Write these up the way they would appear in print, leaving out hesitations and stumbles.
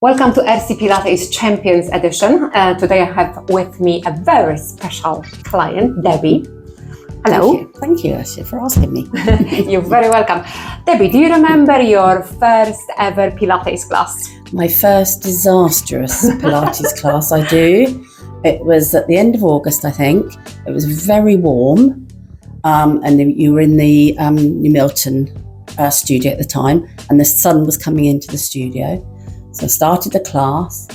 Welcome to UrsyPilates Champions edition. Today I have with me a very special client, Debbie. Hello. Thank you, Ursy, for asking me. You're very welcome. Debbie, do you remember your first ever Pilates class? My first disastrous Pilates class, I do. It was at the end of August, I think. It was very warm, and you were in the New Milton studio at the time, and the sun was coming into the studio. So I started the class.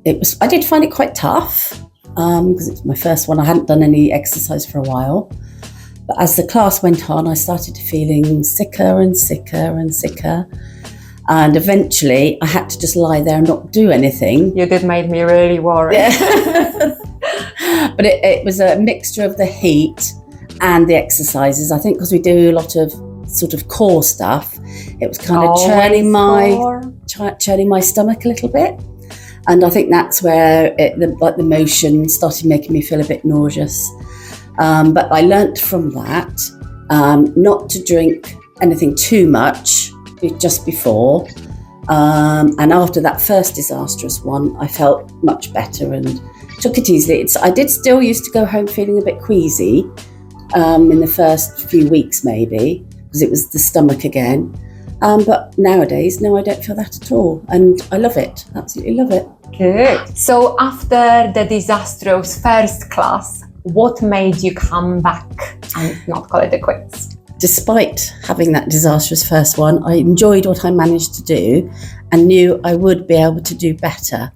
I did find it quite tough because it was my first one. I hadn't done any exercise for a while. But as the class went on, I started feeling sicker and sicker and sicker. And eventually I had to just lie there and not do anything. You did make me really worried. Yeah. But it was a mixture of the heat and the exercises. I think because we do a lot of sort of core stuff, it was kind of churning my stomach a little bit. And I think that's where the motion started making me feel a bit nauseous. But I learnt from that not to drink anything too much just before. And after that first disastrous one, I felt much better and took it easily. I did still used to go home feeling a bit queasy in the first few weeks maybe, because it was the stomach again. But nowadays, no, I don't feel that at all. And I love it, absolutely love it. Good. So after the disastrous first class, what made you come back and not call it a quits? Despite having that disastrous first one, I enjoyed what I managed to do and knew I would be able to do better.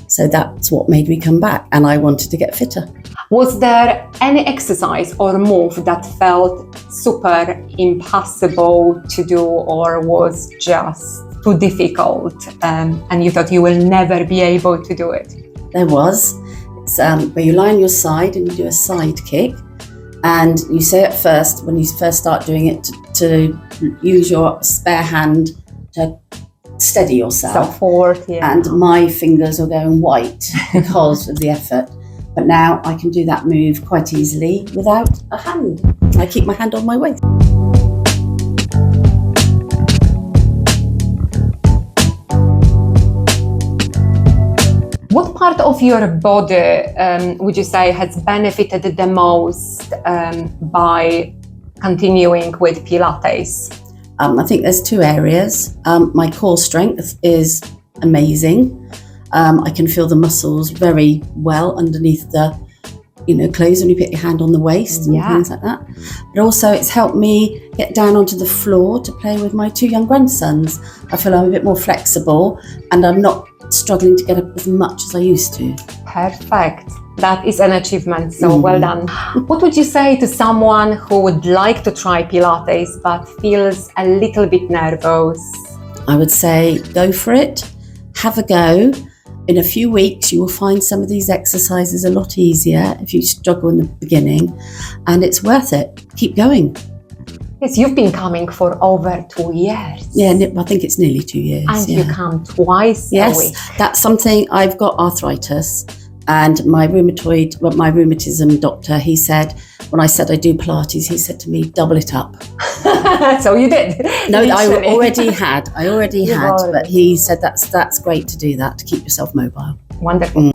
So that's what made me come back, and I wanted to get fitter. Was there any exercise or move that felt super impossible to do or was just too difficult and you thought you will never be able to do it? There was. It's where you lie on your side and you do a side kick, and you say at first, when you first start doing it, to use your spare hand to steady yourself. Support, yeah. And my fingers are going white because of the effort. But now I can do that move quite easily without a hand. I keep my hand on my waist. What part of your body would you say has benefited the most by continuing with Pilates? I think there's two areas. My core strength is amazing. I can feel the muscles very well underneath the clothes when you put your hand on the waist and things like that. But also it's helped me get down onto the floor to play with my two young grandsons. I feel I'm a bit more flexible and I'm not struggling to get up as much as I used to. Perfect. That is an achievement, so well done. What would you say to someone who would like to try Pilates but feels a little bit nervous? I would say go for it, have a go. In a few weeks, you will find some of these exercises a lot easier if you struggle in the beginning, and it's worth it. Keep going. Yes, you've been coming for over 2 years. Yeah, I think it's nearly 2 years. And you come twice a week. Yes, that's something. I've got arthritis, and my rheumatism doctor, he said, when I said I do Pilates, he said to me, double it up. So you did? No, I already had, but he said that's great to do that, to keep yourself mobile. Wonderful.